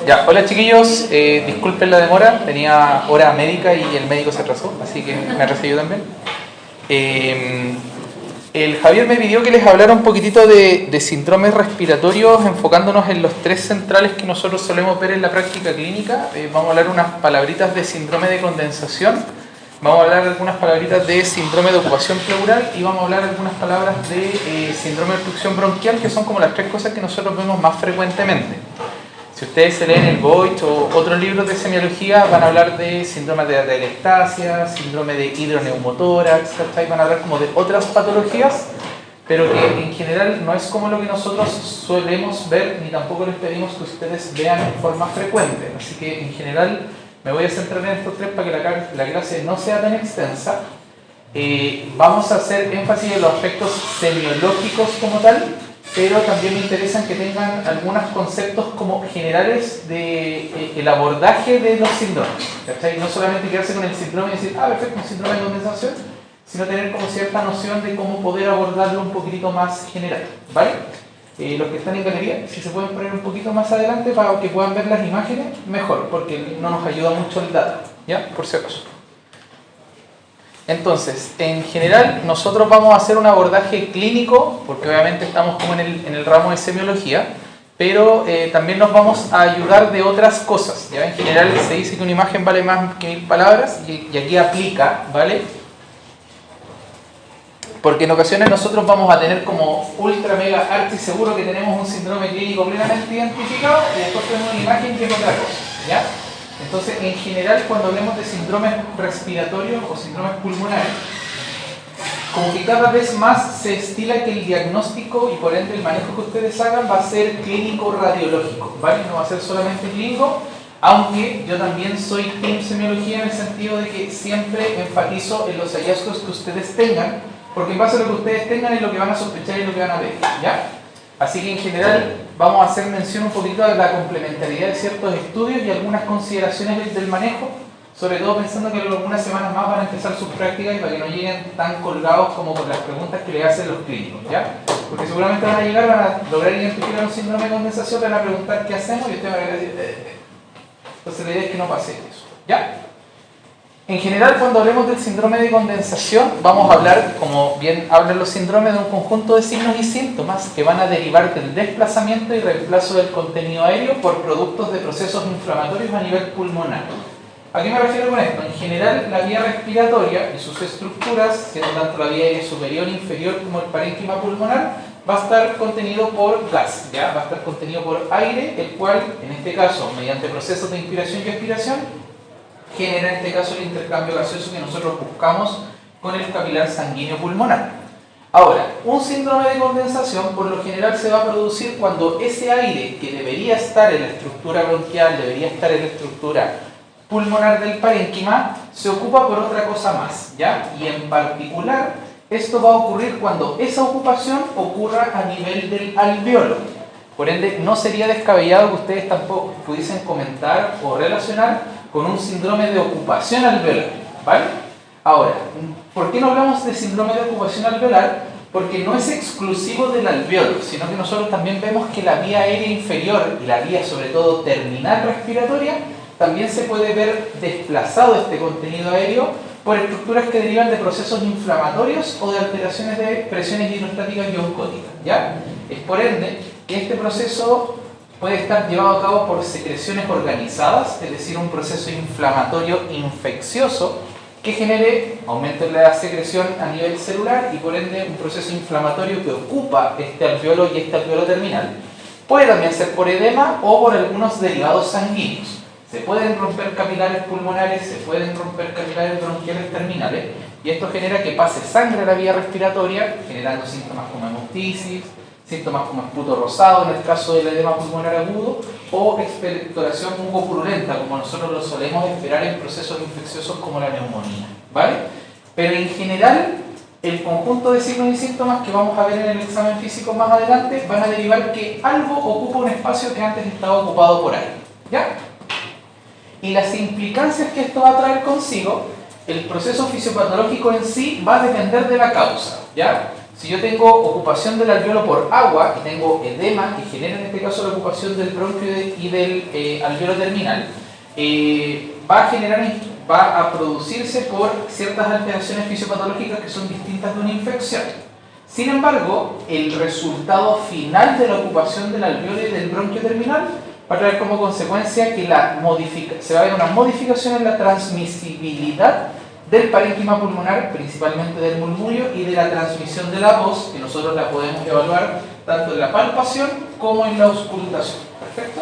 Ya, hola chiquillos, disculpen la demora, tenía hora médica y el médico se atrasó, así que me atrasé yo también. El Javier me pidió que les hablara un poquitito de síndromes respiratorios, enfocándonos en los tres centrales que nosotros solemos ver en la práctica clínica. Vamos a hablar unas palabritas de síndrome de condensación, vamos a hablar algunas palabritas de síndrome de ocupación pleural y vamos a hablar algunas palabras de síndrome de obstrucción bronquial, que son como las tres cosas que nosotros vemos más frecuentemente. Si ustedes se leen el Voigt o otros libros de semiología, van a hablar de síndrome de atelectasia, síndrome de hidroneumotórax, ¿cachai? Van a hablar como de otras patologías, pero que en general no es como lo que nosotros solemos ver, ni tampoco les pedimos que ustedes vean en forma frecuente. Así que en general me voy a centrar en estos tres para que la clase no sea tan extensa. Vamos a hacer énfasis en los aspectos semiológicos como tal, pero también me interesan que tengan algunos conceptos como generales de el abordaje de los síndromes, ¿cachai? No solamente quedarse con el síndrome y decir, perfecto, un síndrome de condensación, sino tener como cierta noción de cómo poder abordarlo un poquitito más general, ¿vale? Los que están en galería, si se pueden poner un poquito más adelante para que puedan ver las imágenes, mejor, porque no nos ayuda mucho el dato, ¿ya? Por si acaso. Entonces, en general, nosotros vamos a hacer un abordaje clínico, porque obviamente estamos como en el ramo de semiología, pero también nos vamos a ayudar de otras cosas, ¿ya? En general se dice que una imagen vale más que 1000 palabras, y aquí aplica, ¿vale? Porque en ocasiones nosotros vamos a tener como ultra mega archi seguro que tenemos un síndrome clínico plenamente identificado, y después tenemos una imagen que es otra cosa, ¿ya? Entonces, en general, cuando hablemos de síndromes respiratorios o síndromes pulmonares, como que cada vez más se estila que el diagnóstico y por ende el manejo que ustedes hagan va a ser clínico-radiológico, ¿vale? No va a ser solamente clínico, aunque yo también soy team semiología en el sentido de que siempre enfatizo en los hallazgos que ustedes tengan, porque en base a lo que ustedes tengan es lo que van a sospechar y lo que van a ver, ¿ya? Así que en general vamos a hacer mención un poquito de la complementariedad de ciertos estudios y algunas consideraciones del manejo, sobre todo pensando que en algunas semanas más van a empezar sus prácticas y para que no lleguen tan colgados como con las preguntas que le hacen los clínicos, ¿ya? Porque seguramente van a llegar, van a lograr identificar un síndrome de condensación, van a preguntar qué hacemos y ustedes van a decir, Entonces la idea es que no pase eso, ¿ya? En general, cuando hablemos del síndrome de condensación, vamos a hablar, como bien hablan los síndromes, de un conjunto de signos y síntomas que van a derivar del desplazamiento y reemplazo del contenido aéreo por productos de procesos inflamatorios a nivel pulmonar. ¿A qué me refiero con esto? En general, la vía respiratoria y sus estructuras, siendo tanto la vía aérea superior e inferior como el parénquima pulmonar, va a estar contenido por gas, ¿ya? Va a estar contenido por aire, el cual, en este caso, mediante procesos de inspiración y expiración, genera en este caso el intercambio gaseoso que nosotros buscamos con el capilar sanguíneo pulmonar. Ahora, un síndrome de condensación por lo general se va a producir cuando ese aire que debería estar en la estructura bronquial, debería estar en la estructura pulmonar del parénquima, se ocupa por otra cosa más, ¿ya? Y en particular, esto va a ocurrir cuando esa ocupación ocurra a nivel del alveolo. Por ende, no sería descabellado que ustedes tampoco pudiesen comentar o relacionar con un síndrome de ocupación alveolar, ¿vale? Ahora, ¿por qué no hablamos de síndrome de ocupación alveolar? Porque no es exclusivo del alveolo, sino que nosotros también vemos que la vía aérea inferior y la vía sobre todo terminal respiratoria también se puede ver desplazado este contenido aéreo por estructuras que derivan de procesos inflamatorios o de alteraciones de presiones hidrostáticas y oncóticas, ¿ya? Es por ende que este proceso puede estar llevado a cabo por secreciones organizadas, es decir, un proceso inflamatorio infeccioso que genere aumento en la secreción a nivel celular y por ende un proceso inflamatorio que ocupa este alveolo y este alveolo terminal. Puede también ser por edema o por algunos derivados sanguíneos. Se pueden romper capilares pulmonares, se pueden romper capilares bronquiales terminales y esto genera que pase sangre a la vía respiratoria, generando síntomas como hemoptisis, síntomas como esputo rosado en el caso del edema pulmonar agudo o expectoración mungopurulenta, como nosotros lo solemos esperar en procesos infecciosos como la neumonía, ¿vale? Pero en general, el conjunto de signos y síntomas que vamos a ver en el examen físico más adelante van a derivar que algo ocupa un espacio que antes estaba ocupado por aire, ¿ya? Y las implicancias que esto va a traer consigo, el proceso fisiopatológico en sí va a depender de la causa, ¿ya? Si yo tengo ocupación del alveolo por agua y tengo edema, que genera en este caso la ocupación del bronquio y del alveolo terminal, va a producirse por ciertas alteraciones fisiopatológicas que son distintas de una infección. Sin embargo, el resultado final de la ocupación del alveolo y del bronquio terminal va a traer como consecuencia que se va a ver una modificación en la transmisibilidad del parénquima pulmonar, principalmente del murmullo, y de la transmisión de la voz, que nosotros la podemos evaluar tanto en la palpación como en la auscultación. ¿Perfecto?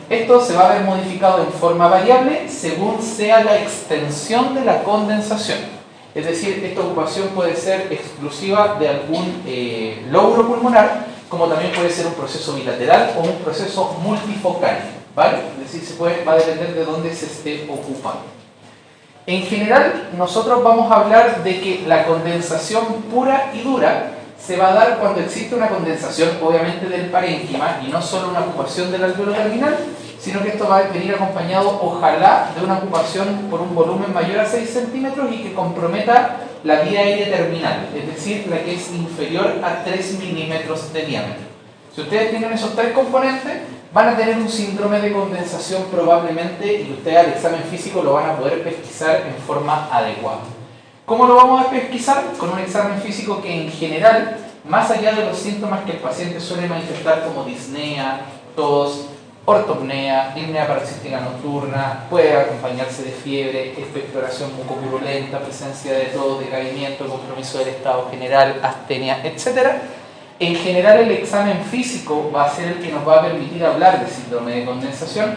Esto se va a ver modificado en forma variable según sea la extensión de la condensación. Es decir, esta ocupación puede ser exclusiva de algún lóbulo pulmonar, como también puede ser un proceso bilateral o un proceso multifocal, ¿vale? Es decir, va a depender de dónde se esté ocupando. En general, nosotros vamos a hablar de que la condensación pura y dura se va a dar cuando existe una condensación, obviamente, del parénquima y no solo una ocupación del alveolo terminal, sino que esto va a venir acompañado, ojalá, de una ocupación por un volumen mayor a 6 centímetros y que comprometa la vía aérea terminal, es decir, la que es inferior a 3 milímetros de diámetro. Si ustedes tienen esos tres componentes, van a tener un síndrome de condensación probablemente y ustedes al examen físico lo van a poder pesquisar en forma adecuada. ¿Cómo lo vamos a pesquisar? Con un examen físico que en general, más allá de los síntomas que el paciente suele manifestar como disnea, tos, ortopnea, disnea paroxística nocturna, puede acompañarse de fiebre, expectoración mucopurulenta, presencia de tos, decaimiento, compromiso del estado general, astenia, etc. En general el examen físico va a ser el que nos va a permitir hablar de síndrome de condensación,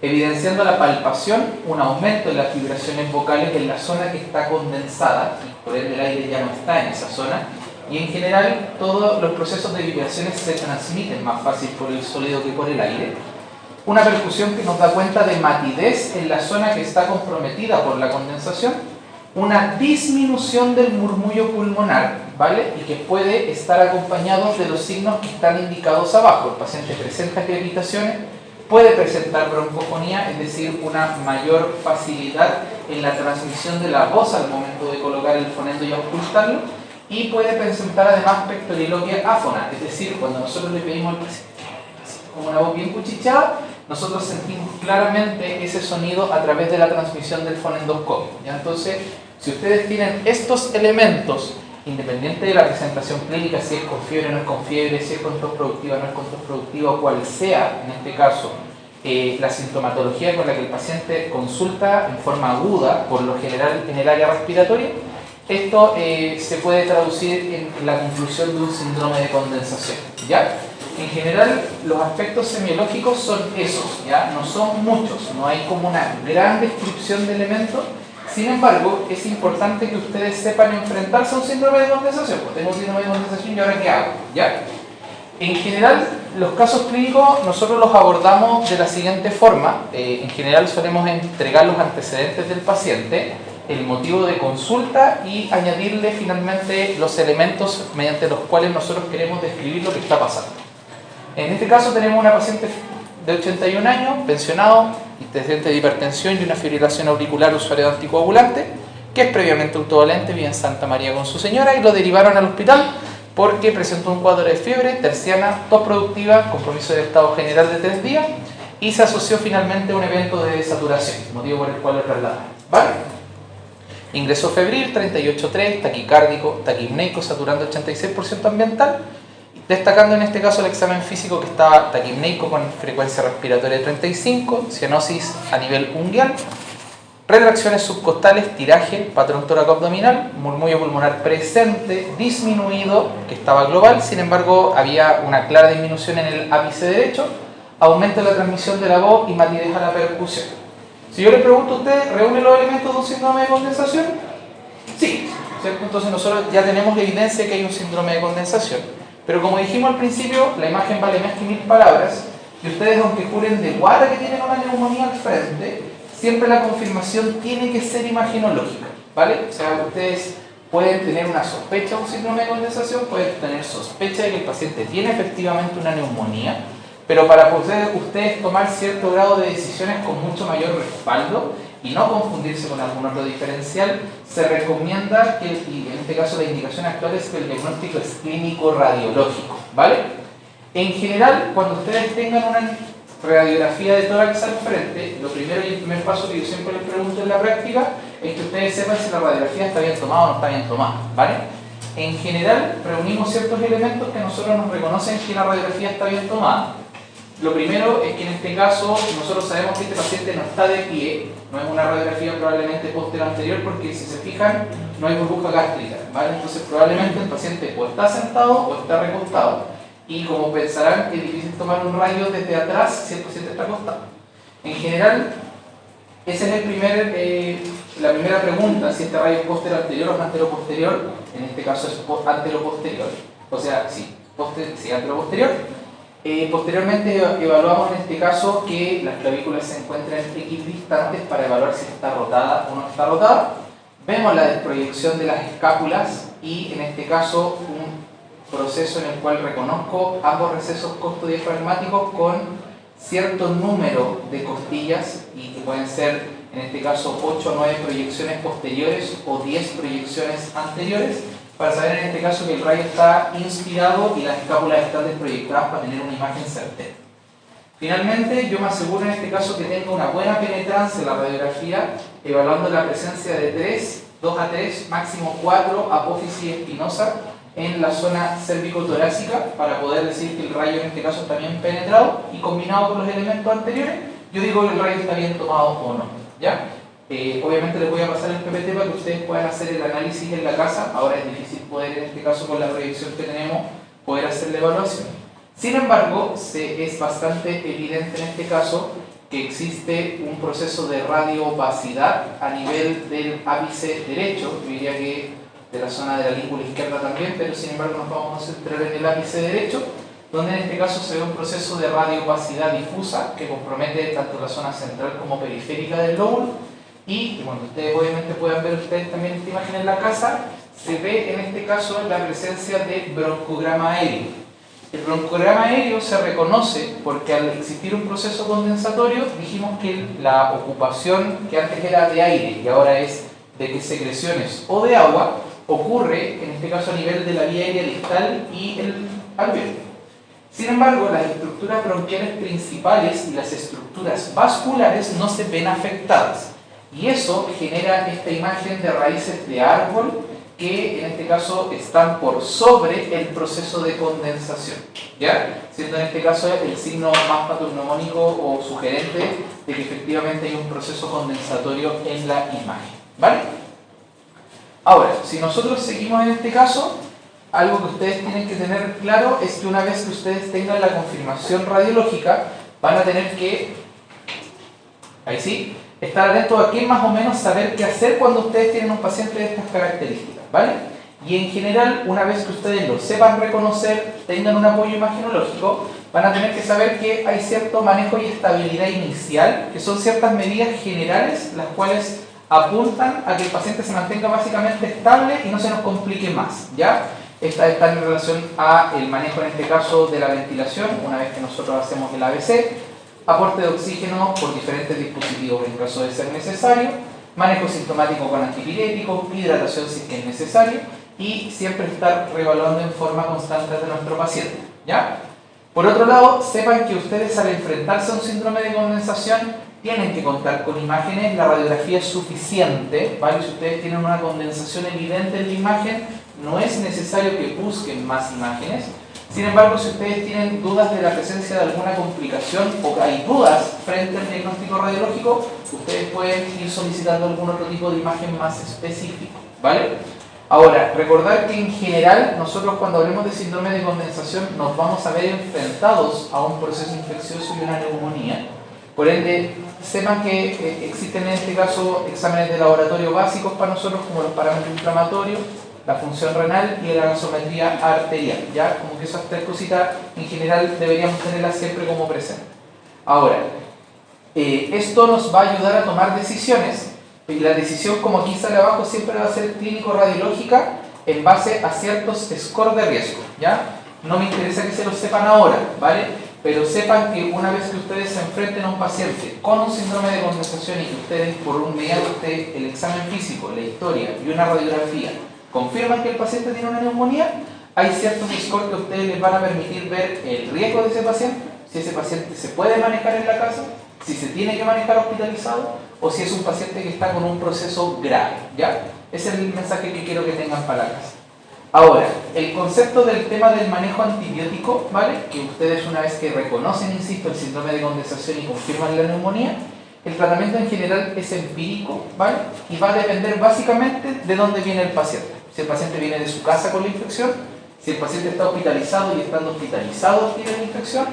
evidenciando la palpación, un aumento en las vibraciones vocales en la zona que está condensada, y por ende el aire ya no está en esa zona, y en general todos los procesos de vibraciones se transmiten más fácil por el sólido que por el aire. Una percusión que nos da cuenta de matidez en la zona que está comprometida por la condensación, una disminución del murmullo pulmonar, ¿vale? Y que puede estar acompañado de los signos que están indicados abajo. El paciente presenta crepitaciones, puede presentar broncofonía, es decir, una mayor facilidad en la transmisión de la voz al momento de colocar el fonendo y auscultarlo, y puede presentar además pectoriloquia áfona, es decir, cuando nosotros le pedimos al paciente como una voz bien cuchicheada, nosotros sentimos claramente ese sonido a través de la transmisión del fonendoscopio. ¿Ya? Entonces, si ustedes tienen estos elementos, independiente de la presentación clínica, si es con fiebre o no es con fiebre, si es con tos productiva o no es con tos productiva, o cual sea, en este caso, la sintomatología con la que el paciente consulta en forma aguda, por lo general en el área respiratoria, esto se puede traducir en la conclusión de un síndrome de condensación, ¿ya? En general, los aspectos semiológicos son esos, ¿ya? No son muchos, no hay como una gran descripción de elementos. Sin embargo, es importante que ustedes sepan enfrentarse a un síndrome de condensación. Pues tengo un síndrome de condensación y ahora ¿qué hago? ¿Ya? En general, los casos clínicos nosotros los abordamos de la siguiente forma. En general solemos entregar los antecedentes del paciente, el motivo de consulta y añadirle finalmente los elementos mediante los cuales nosotros queremos describir lo que está pasando. En este caso tenemos una paciente de 81 años, pensionado, antecedente de hipertensión y una fibrilación auricular, usuario de anticoagulante, que es previamente autovalente, vive en Santa María con su señora y lo derivaron al hospital porque presentó un cuadro de fiebre, terciana, tos productiva, compromiso del estado general de 3 días y se asoció finalmente a un evento de saturación, motivo por el cual lo trasladaron. ¿Vale? Ingreso febril, 38,3, taquicárdico, taquipneico, saturando 86% ambiental, destacando en este caso el examen físico que estaba taquipneico con frecuencia respiratoria de 35, cianosis a nivel unguial, retracciones subcostales, tiraje, patrón tóraco-abdominal, murmullo pulmonar presente, disminuido, que estaba global, sin embargo había una clara disminución en el ápice derecho, aumento de la transmisión de la voz y matidez a la percusión. Si yo le pregunto a usted, ¿reúne los elementos de un síndrome de condensación? Sí, ¿cierto? Entonces nosotros ya tenemos evidencia de que hay un síndrome de condensación. Pero como dijimos al principio, la imagen vale más que 1000 palabras, y ustedes, aunque juren de guata que tienen una neumonía al frente, siempre la confirmación tiene que ser imagenológica, ¿vale? O sea, ustedes pueden tener una sospecha de un síndrome de condensación, pueden tener sospecha de que el paciente tiene efectivamente una neumonía, pero para poder ustedes tomar cierto grado de decisiones con mucho mayor respaldo y no confundirse con algún otro diferencial, se recomienda que, y en este caso la indicación actual es que el diagnóstico es clínico radiológico, ¿vale? En general, cuando ustedes tengan una radiografía de tórax al frente, lo primero y el primer paso que yo siempre les pregunto en la práctica es que ustedes sepan si la radiografía está bien tomada o no está bien tomada, ¿vale? En general, reunimos ciertos elementos que nosotros nos reconocen que la radiografía está bien tomada. Lo primero es que en este caso nosotros sabemos que este paciente no está de pie, no es una radiografía probablemente posterior anterior porque si se fijan no hay burbuja gástrica, ¿vale? Entonces probablemente el paciente o está sentado o está recostado y como pensarán que es difícil tomar un rayo desde atrás si el paciente está acostado. En general, esa es la primera pregunta, si este rayo es posterior anterior o antero posterior, en este caso es antero posterior, o sea, sí, antero posterior. Posteriormente evaluamos en este caso que las clavículas se encuentran equidistantes para evaluar si está rotada o no está rotada. Vemos la desproyección de las escápulas y en este caso un proceso en el cual reconozco ambos recesos costodiafragmáticos con cierto número de costillas y que pueden ser en este caso 8 o 9 proyecciones posteriores o 10 proyecciones anteriores, para saber en este caso que el rayo está inspirado y las escápulas están desproyectadas para tener una imagen certera. Finalmente, yo me aseguro en este caso que tenga una buena penetrancia en la radiografía, evaluando la presencia de 2 a 3, máximo 4 apófisis espinosa en la zona cérvico-torácica, para poder decir que el rayo en este caso está bien penetrado y combinado con los elementos anteriores, yo digo que el rayo está bien tomado o no, ¿ya? Obviamente les voy a pasar el PPT para que ustedes puedan hacer el análisis en la casa. Ahora es difícil poder, en este caso con la proyección que tenemos, poder hacer la evaluación. Sin embargo, es bastante evidente en este caso que existe un proceso de radiovacidad a nivel del ápice derecho, yo diría que de la zona de la língula izquierda también, pero sin embargo nos vamos a centrar en el ápice derecho, donde en este caso se ve un proceso de radiovacidad difusa que compromete tanto la zona central como periférica del lóbulo. Y cuando ustedes obviamente puedan ver ustedes también esta imagen en la casa, se ve en este caso la presencia de broncograma aéreo. El broncograma aéreo se reconoce porque al existir un proceso condensatorio dijimos que la ocupación que antes era de aire y ahora es de secreciones o de agua ocurre en este caso a nivel de la vía aérea distal y el alveolo. Sin embargo, las estructuras bronquiales principales y las estructuras vasculares no se ven afectadas. Y eso genera esta imagen de raíces de árbol que en este caso están por sobre el proceso de condensación, ¿ya? Siendo en este caso el signo más patognomónico o sugerente de que efectivamente hay un proceso condensatorio en la imagen, ¿vale? Ahora, si nosotros seguimos en este caso, algo que ustedes tienen que tener claro es que una vez que ustedes tengan la confirmación radiológica, van a tener que, ahí sí, estar atentos a qué más o menos saber qué hacer cuando ustedes tienen un paciente de estas características, ¿vale? Y en general, una vez que ustedes lo sepan reconocer, tengan un apoyo imagenológico, van a tener que saber que hay cierto manejo y estabilidad inicial, que son ciertas medidas generales, las cuales apuntan a que el paciente se mantenga básicamente estable y no se nos complique más, ¿ya? Esta está en relación a el manejo, en este caso, de la ventilación, una vez que nosotros hacemos el ABC, aporte de oxígeno por diferentes dispositivos en caso de ser necesario, manejo sintomático con antipiréticos, hidratación si es que es necesario y siempre estar reevaluando en forma constante de nuestro paciente, ¿ya? Por otro lado, sepan que ustedes al enfrentarse a un síndrome de condensación tienen que contar con imágenes, la radiografía es suficiente, ¿vale? Si ustedes tienen una condensación evidente en la imagen, no es necesario que busquen más imágenes. Sin embargo, si ustedes tienen dudas de la presencia de alguna complicación o hay dudas frente al diagnóstico radiológico, ustedes pueden ir solicitando algún otro tipo de imagen más específico, ¿vale? Ahora, recordar que en general, nosotros cuando hablemos de síndrome de condensación nos vamos a ver enfrentados a un proceso infeccioso y una neumonía. Por ende, sepan que existen en este caso exámenes de laboratorio básicos para nosotros, como los parámetros inflamatorios, la función renal y la gasometría arterial, ¿ya? Como que esas tres cositas en general deberíamos tenerlas siempre como presentes. Ahora, esto nos va a ayudar a tomar decisiones, y la decisión, como aquí sale abajo, siempre va a ser clínico-radiológica en base a ciertos scores de riesgo, ¿ya? No me interesa que se lo sepan ahora, ¿vale? pero sepan que una vez que ustedes se enfrenten a un paciente con un síndrome de condensación y que ustedes, por un mediante el examen físico, la historia y una radiografía, confirman que el paciente tiene una neumonía, hay ciertos scores que a ustedes les van a permitir ver el riesgo de ese paciente, si ese paciente se puede manejar en la casa, si se tiene que manejar hospitalizado o si es un paciente que está con un proceso grave, ¿ya? Ese es el mensaje que quiero que tengan para la casa. Ahora, el concepto del tema del manejo antibiótico, ¿vale? Que ustedes una vez que reconocen, insisto, el síndrome de condensación y confirman la neumonía, el tratamiento en general es empírico, ¿vale? Y va a depender básicamente de dónde viene el paciente. Si el paciente viene de su casa con la infección, si el paciente está hospitalizado y estando hospitalizado tiene la infección,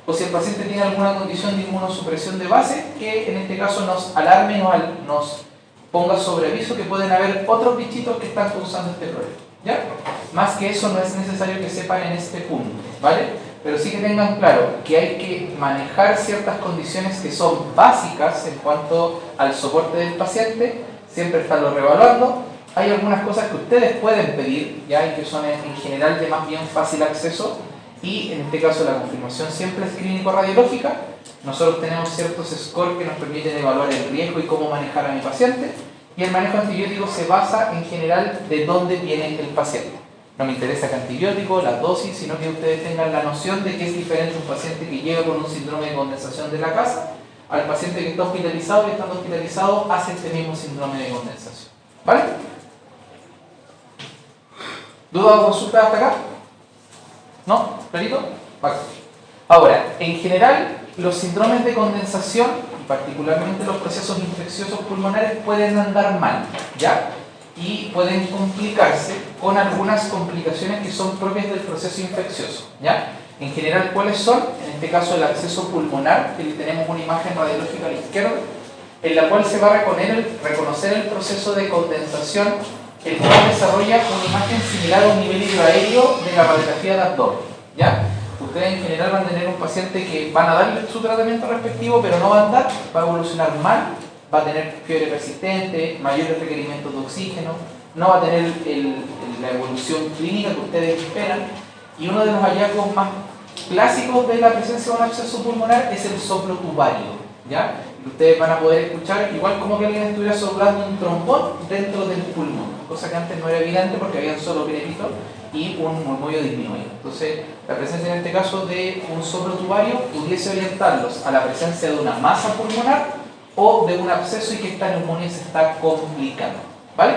o si el paciente tiene alguna condición de inmunosupresión de base, que en este caso nos alarme, nos ponga sobre aviso que pueden haber otros bichitos que están causando este problema, ¿ya? Más que eso no es necesario que sepan en este punto, ¿vale? Pero sí que tengan claro que hay que manejar ciertas condiciones que son básicas en cuanto al soporte del paciente, siempre estarlo reevaluando. Hay algunas cosas que ustedes pueden pedir, ¿ya? Y que son en general de más bien fácil acceso, y en este caso la confirmación siempre es clínico-radiológica. Nosotros tenemos ciertos scores que nos permiten evaluar el riesgo y cómo manejar a mi paciente, y el manejo antibiótico se basa en general de dónde viene el paciente. No me interesa qué antibiótico, la dosis, sino que ustedes tengan la noción de que es diferente un paciente que llega con un síndrome de condensación de la casa al paciente que está hospitalizado y estando hospitalizado hace este mismo síndrome de condensación, ¿vale? ¿Dudas o consultas hasta acá? ¿No? ¿Clarito? Vale. Ahora, en general, los síndromes de condensación, y particularmente los procesos infecciosos pulmonares, pueden andar mal, ¿ya? Y pueden complicarse con algunas complicaciones que son propias del proceso infeccioso, ¿ya? En general, ¿cuáles son? En este caso, el absceso pulmonar, que le tenemos una imagen radiológica a la izquierda, en la cual se va a reconocer el proceso de condensación, el cual desarrolla una imagen similar a un nivel hidroaéreo de la radiografía de abdomen, ¿ya? Ustedes en general van a tener un paciente que van a darle su tratamiento respectivo, pero no va a andar, va a evolucionar mal, va a tener fiebre persistente, mayores requerimientos de oxígeno, no va a tener la evolución clínica que ustedes esperan, y uno de los hallazgos más clásicos de la presencia de un absceso pulmonar es el soplo tubario, ¿ya? Ustedes van a poder escuchar igual como que alguien estuviera soplando un trombón dentro del pulmón, cosa que antes no era evidente porque habían solo crédito y un murmullo disminuido. Entonces, la presencia en este caso de un soplo tubario pudiese orientarlos a la presencia de una masa pulmonar o de un absceso y que esta neumonía se está complicando, ¿vale?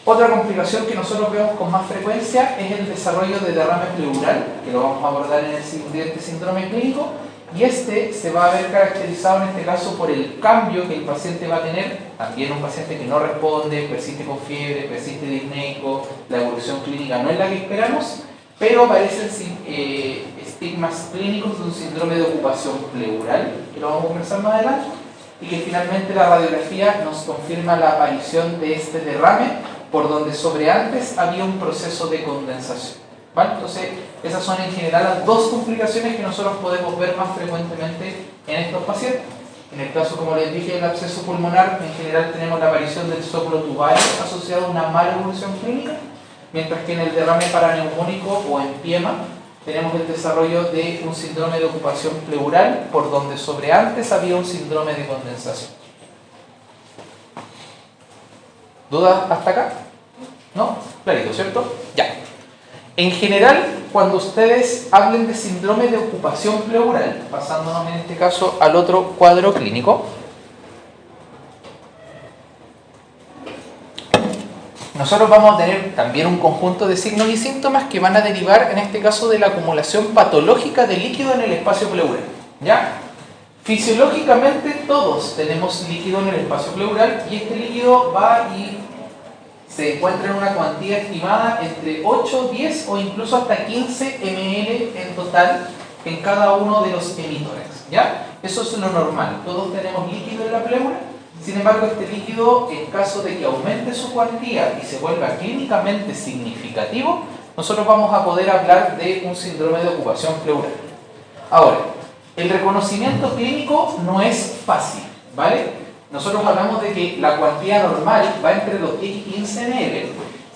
Otra complicación que nosotros vemos con más frecuencia es el desarrollo de derrame pleural, que lo vamos a abordar en el siguiente síndrome clínico, y este se va a ver caracterizado en este caso por el cambio que el paciente va a tener, también un paciente que no responde, persiste con fiebre, persiste disneico, la evolución clínica no es la que esperamos, pero aparecen estigmas clínicos de un síndrome de ocupación pleural, que lo vamos a conversar más adelante, y que finalmente la radiografía nos confirma la aparición de este derrame por donde sobre antes había un proceso de condensación, ¿vale? Entonces, esas son en general las dos complicaciones que nosotros podemos ver más frecuentemente en estos pacientes. En el caso, como les dije, del absceso pulmonar, en general tenemos la aparición del soplo tubario asociado a una mala evolución clínica, mientras que en el derrame paraneumónico o empiema tenemos el desarrollo de un síndrome de ocupación pleural por donde sobre antes había un síndrome de condensación. ¿Dudas hasta acá? ¿No? Clarito, ¿cierto? Ya. En general, cuando ustedes hablen de síndrome de ocupación pleural, pasándonos en este caso al otro cuadro clínico, nosotros vamos a tener también un conjunto de signos y síntomas que van a derivar en este caso de la acumulación patológica de líquido en el espacio pleural, ¿ya? Fisiológicamente todos tenemos líquido en el espacio pleural y este líquido va y se encuentra en una cuantía estimada entre 8, 10 o incluso hasta 15 ml en total en cada uno de los emitores, ¿ya? Eso es lo normal, todos tenemos líquido en la pleura. Sin embargo, este líquido, en caso de que aumente su cuantía y se vuelva clínicamente significativo, nosotros vamos a poder hablar de un síndrome de ocupación pleural. Ahora, el reconocimiento clínico no es fácil, ¿vale? Nosotros hablamos de que la cuantía normal va entre los 10 y 15 ml.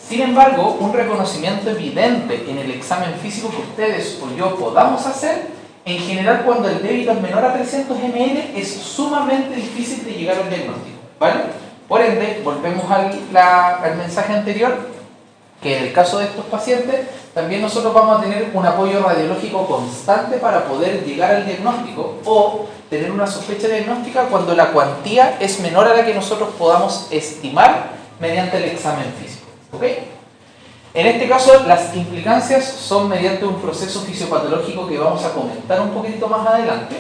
Sin embargo, un reconocimiento evidente en el examen físico que ustedes o yo podamos hacer En general, cuando el débito es menor a 300 ml, es sumamente difícil de llegar al diagnóstico, ¿vale? Por ende, volvemos al mensaje anterior, que en el caso de estos pacientes, también nosotros vamos a tener un apoyo radiológico constante para poder llegar al diagnóstico o tener una sospecha diagnóstica cuando la cuantía es menor a la que nosotros podamos estimar mediante el examen físico, ¿ok? En este caso, las implicancias son mediante un proceso fisiopatológico que vamos a comentar un poquito más adelante,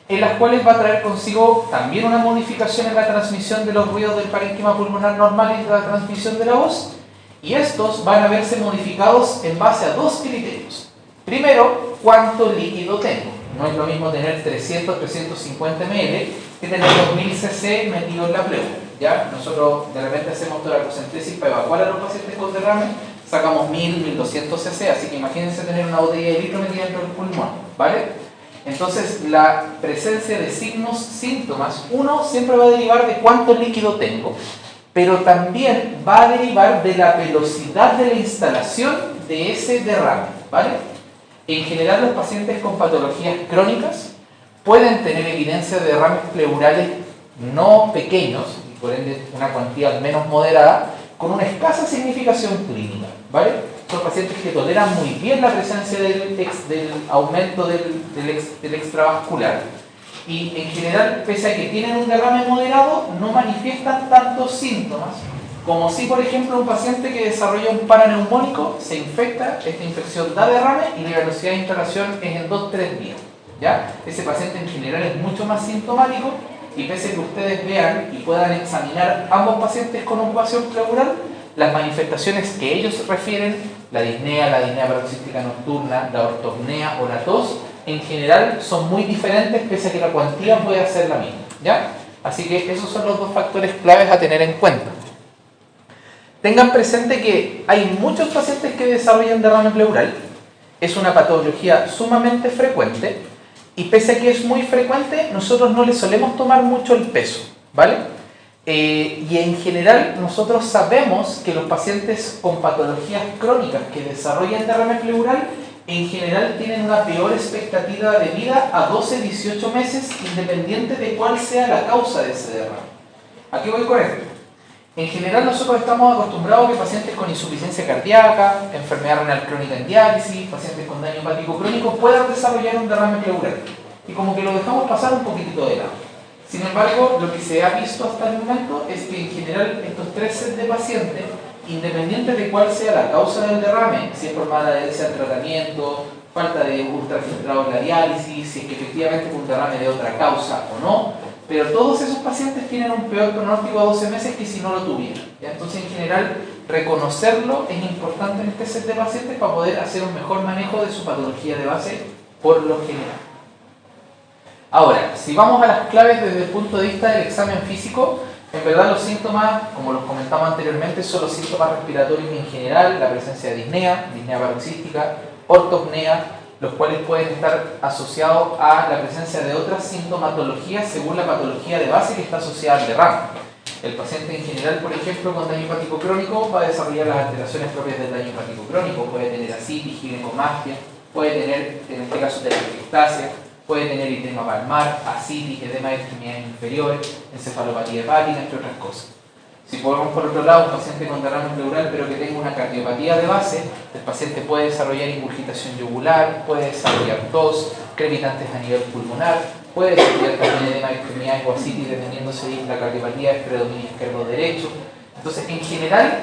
en las cuales va a traer consigo también una modificación en la transmisión de los ruidos del parénquima pulmonar normal y de la transmisión de la voz, y estos van a verse modificados en base a dos criterios. Primero, ¿cuánto líquido tengo? No es lo mismo tener 300, 350 ml que tener 2000 cc metido en la pleura, ¿ya? Nosotros de repente hacemos toracocentesis para evacuar a los pacientes con derrame, sacamos 1000, 1200 cc, así que imagínense tener una botella de litro metida dentro del pulmón, ¿vale? Entonces, la presencia de signos, síntomas, uno siempre va a derivar de cuánto líquido tengo, pero también va a derivar de la velocidad de la instalación de ese derrame, ¿vale? En general, los pacientes con patologías crónicas pueden tener evidencia de derrames pleurales no pequeños, y por ende una cuantía al menos moderada, con una escasa significación clínica, ¿vale? Son pacientes que toleran muy bien la presencia del aumento del extravascular y en general, pese a que tienen un derrame moderado, no manifiestan tantos síntomas como si, por ejemplo, un paciente que desarrolla un paraneumónico se infecta, esta infección da derrame y la velocidad de instalación es en 2-3 días, ¿ya? Ese paciente en general es mucho más sintomático y pese a que ustedes vean y puedan examinar ambos pacientes con ocupación pleural, las manifestaciones que ellos refieren, la disnea paroxística nocturna, la ortopnea o la tos, en general son muy diferentes pese a que la cuantía puede ser la misma, ¿ya? Así que esos son los dos factores claves a tener en cuenta. Tengan presente que hay muchos pacientes que desarrollan derrame pleural, es una patología sumamente frecuente y pese a que es muy frecuente, nosotros no le solemos tomar mucho el peso, ¿vale? Y en general nosotros sabemos que los pacientes con patologías crónicas que desarrollan derrame pleural en general tienen una peor expectativa de vida a 12-18 meses independiente de cuál sea la causa de ese derrame. ¿A qué voy con esto? En general nosotros estamos acostumbrados a que pacientes con insuficiencia cardíaca, enfermedad renal crónica en diálisis, pacientes con daño hepático crónico puedan desarrollar un derrame pleural y como que lo dejamos pasar un poquitito de lado. Sin embargo, lo que se ha visto hasta el momento es que en general estos tres sets de pacientes, independiente de cuál sea la causa del derrame, si es por mala adherencia al tratamiento, falta de ultrafiltrado en la diálisis, si es que efectivamente es un derrame de otra causa o no, pero todos esos pacientes tienen un peor pronóstico a 12 meses que si no lo tuvieran, ¿ya? Entonces, en general, reconocerlo es importante en este set de pacientes para poder hacer un mejor manejo de su patología de base por lo general. Ahora, si vamos a las claves desde el punto de vista del examen físico, en verdad los síntomas, como los comentamos anteriormente, son los síntomas respiratorios en general, la presencia de disnea paroxística, ortopnea, los cuales pueden estar asociados a la presencia de otras sintomatologías según la patología de base que está asociada al derrame. El paciente en general, por ejemplo, con daño hepático crónico va a desarrollar las alteraciones propias del daño hepático crónico, puede tener ascitis, ginecomastia, puede tener, en este caso, telangiectasia, puede tener edema palmar, ascitis, edema de extremidades inferiores, encefalopatía hepática, entre otras cosas. Si podemos por otro lado un paciente con derrame pleural pero que tenga una cardiopatía de base, el paciente puede desarrollar ingurgitación yugular, puede desarrollar tos, crepitantes a nivel pulmonar, puede desarrollar también edema de extremidades o ascitis dependiendo si la cardiopatía es predominio izquierdo o derecho. Entonces, en general,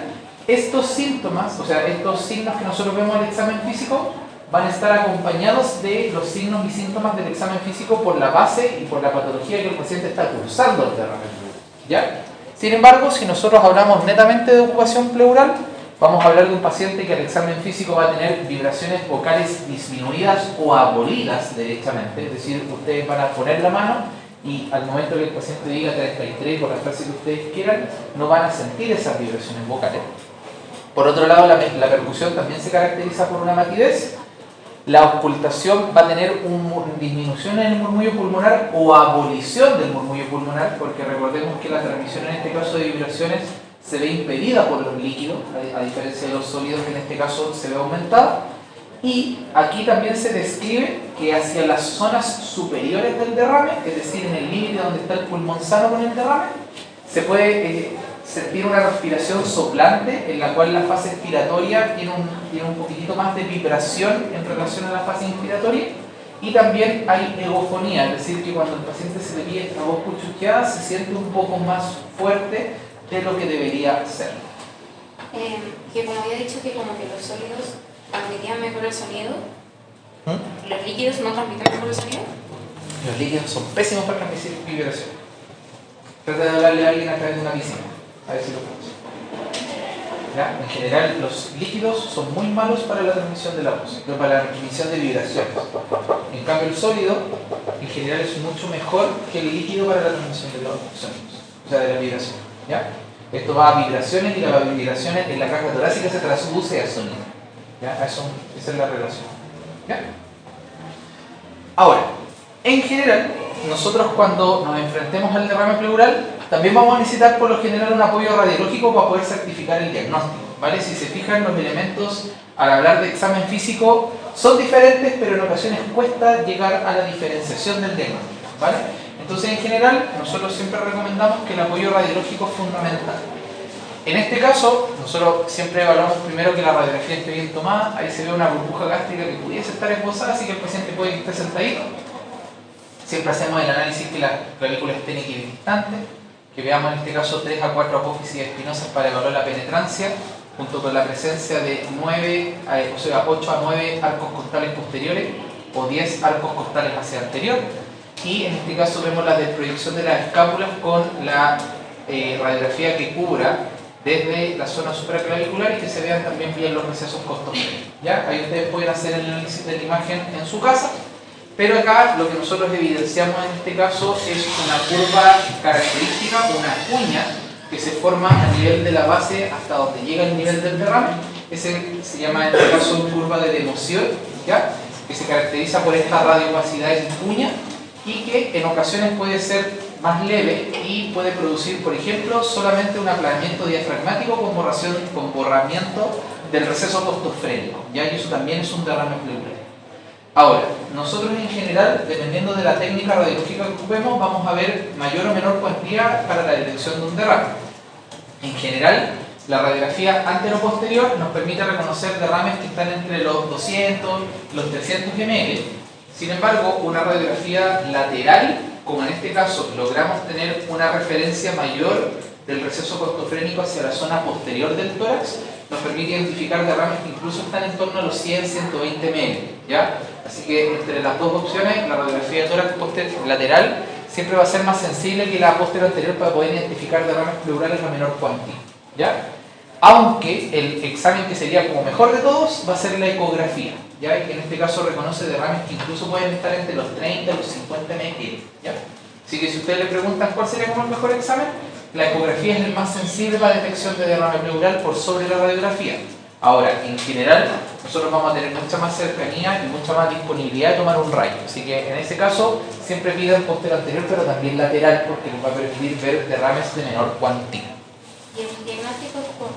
estos síntomas, o sea, estos signos que nosotros vemos en el examen físico, van a estar acompañados de los signos y síntomas del examen físico por la base y por la patología que el paciente está cursando el derrame pleural, ¿ya? Sin embargo, si nosotros hablamos netamente de ocupación pleural, vamos a hablar de un paciente que al examen físico va a tener vibraciones vocales disminuidas o abolidas derechamente, es decir, ustedes van a poner la mano y al momento que el paciente diga 33 por la frase que ustedes quieran, no van a sentir esas vibraciones vocales. Por otro lado, la percusión también se caracteriza por una matidez. La auscultación va a tener una disminución en el murmullo pulmonar o abolición del murmullo pulmonar, porque recordemos que la transmisión en este caso de vibraciones se ve impedida por los líquidos, a diferencia de los sólidos que en este caso se ve aumentada. Y aquí también se describe que hacia las zonas superiores del derrame, es decir, en el límite donde está el pulmón sano con el derrame, se puede sentir una respiración soplante en la cual la fase expiratoria tiene un poquitito más de vibración en relación a la fase inspiratoria, y también hay egofonía, es decir, que cuando el paciente se le pide la voz cuchucheada se siente un poco más fuerte de lo que debería ser. Que como había dicho que como que los sólidos transmitían mejor el sonido, los líquidos no transmiten mejor el sonido. Los líquidos son pésimos para transmitir vibración. Trata de hablarle a alguien a través de una piscina, a ver si lo conoce. ¿Ya? En general, los líquidos son muy malos para la transmisión de la voz, no para la transmisión de vibraciones. En cambio, el sólido, en general, es mucho mejor que el líquido para la transmisión de los sonidos, o sea, de la vibración. ¿Ya? Esto va a vibraciones y las vibraciones en la caja torácica se traduce a sonido. ¿Ya? Esa es la relación. ¿Ya? Ahora, en general, nosotros cuando nos enfrentemos al derrame pleural, también vamos a necesitar por lo general un apoyo radiológico para poder certificar el diagnóstico, ¿vale? Si se fijan, los elementos al hablar de examen físico son diferentes, pero en ocasiones cuesta llegar a la diferenciación del diagnóstico, ¿vale? Entonces, en general, nosotros siempre recomendamos que el apoyo radiológico es fundamental. En este caso, nosotros siempre evaluamos primero que la radiografía esté bien tomada. Ahí se ve una burbuja gástrica que pudiese estar esbozada, así que el paciente puede que esté sentadito. Siempre hacemos el análisis que las clavículas estén equidistantes, que veamos en este caso 3 a 4 apófisis espinosas para evaluar la penetrancia, junto con la presencia de 8 a 9 arcos costales posteriores o 10 arcos costales hacia anterior. Y en este caso vemos la desproyección de las escápulas con la radiografía que cubra desde la zona supraclavicular y que se vean también bien los recesos costosteriores. ¿Ya? Ahí ustedes pueden hacer el análisis de la imagen en su casa, pero acá lo que nosotros evidenciamos en este caso es una curva característica, una cuña que se forma a nivel de la base hasta donde llega el nivel del derrame. Ese se llama en este caso curva de democión, ¿ya? Que se caracteriza por esta radiopacidad en cuña y que en ocasiones puede ser más leve y puede producir, por ejemplo, solamente un aplanamiento diafragmático con borramiento del receso costofrénico, ¿ya? Y eso también es un derrame pleural. Ahora, nosotros en general, dependiendo de la técnica radiológica que ocupemos, vamos a ver mayor o menor cuantía para la detección de un derrame. En general, la radiografía antero-posterior nos permite reconocer derrames que están entre los 200 y los 300 ml. Sin embargo, una radiografía lateral, como en este caso logramos tener una referencia mayor del receso costofrénico hacia la zona posterior del tórax, nos permite identificar derrames que incluso están en torno a los 100-120 ml, ¿ya? Así que entre las dos opciones, la radiografía de tórax lateral siempre va a ser más sensible que la posterior anterior para poder identificar derrames pleurales a menor cuantía, ¿ya? Aunque el examen que sería como mejor de todos va a ser la ecografía, ¿ya? Y que en este caso reconoce derrames que incluso pueden estar entre los 30 y los 50 ml, ¿ya? Así que si ustedes le preguntan cuál sería como el mejor examen, la ecografía es el más sensible para detección de derrame pleural por sobre la radiografía. Ahora, en general, nosotros vamos a tener mucha más cercanía y mucha más disponibilidad de tomar un rayo. Así que en ese caso, siempre pidan posterior anterior, pero también lateral, porque nos va a permitir ver derrames de menor cuantía. ¿Y el diagnóstico es por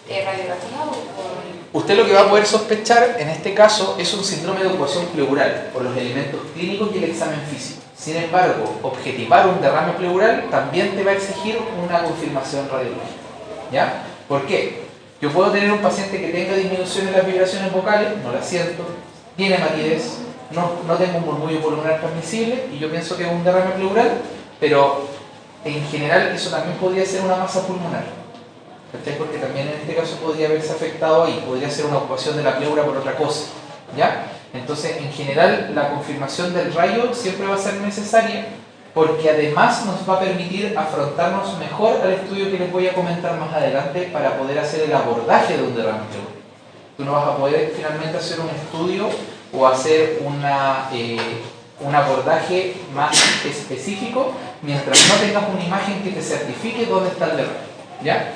radiografía o por...? Usted lo que va a poder sospechar, en este caso, es un síndrome de ocupación pleural, por los elementos clínicos y el examen físico. Sin embargo, objetivar un derrame pleural también te va a exigir una confirmación radiológica, ¿ya? ¿Por qué? Yo puedo tener un paciente que tenga disminución en las vibraciones vocales, no la siento, tiene matidez, no tengo un murmullo pulmonar transmisible y yo pienso que es un derrame pleural, pero en general eso también podría ser una masa pulmonar, ¿cachai? Porque también en este caso podría haberse afectado ahí, podría ser una ocupación de la pleura por otra cosa, ¿ya? Entonces, en general, la confirmación del rayo siempre va a ser necesaria porque además nos va a permitir afrontarnos mejor al estudio que les voy a comentar más adelante para poder hacer el abordaje de un derrame pleural. Tú no vas a poder finalmente hacer un estudio o hacer un abordaje más específico mientras no tengas una imagen que te certifique dónde está el derrame, ¿ya?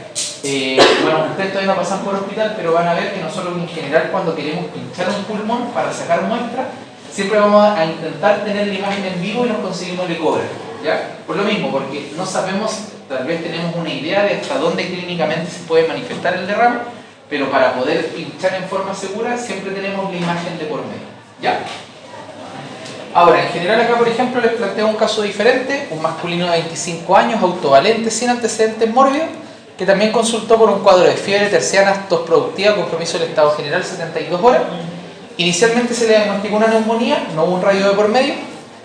Bueno, ustedes todavía no pasan por hospital, pero van a ver que nosotros en general cuando queremos pinchar un pulmón para sacar muestras, siempre vamos a intentar tener la imagen en vivo y nos conseguimos el ecógrafo, ¿ya? Por lo mismo, porque no sabemos, tal vez tenemos una idea de hasta dónde clínicamente se puede manifestar el derrame, pero para poder pinchar en forma segura siempre tenemos la imagen de por medio, ¿ya? Ahora, en general acá, por ejemplo, les planteo un caso diferente, un masculino de 25 años, autovalente, sin antecedentes mórbidos, que también consultó por un cuadro de fiebre terciana, tos productiva, compromiso del estado general, 72 horas. Inicialmente se le diagnosticó una neumonía, no hubo un rayo de por medio.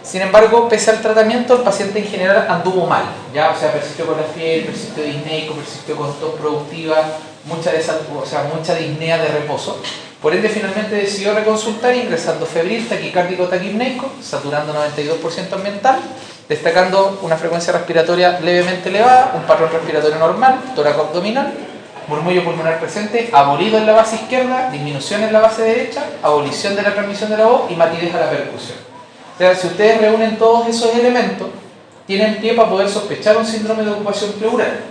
Sin embargo, pese al tratamiento, el paciente en general anduvo mal, ¿ya? O sea, persistió con la fiebre, persistió disneico, persistió con tos productiva, mucha disnea de reposo. Por ende, finalmente decidió reconsultar ingresando febril, taquicárdico, taquipneico, saturando 92% ambiental, destacando una frecuencia respiratoria levemente elevada, un patrón respiratorio normal, tóraco abdominal, murmullo pulmonar presente, abolido en la base izquierda, disminución en la base derecha, abolición de la transmisión de la voz y matidez a la percusión. O sea, si ustedes reúnen todos esos elementos, tienen pie para poder sospechar un síndrome de ocupación pleural.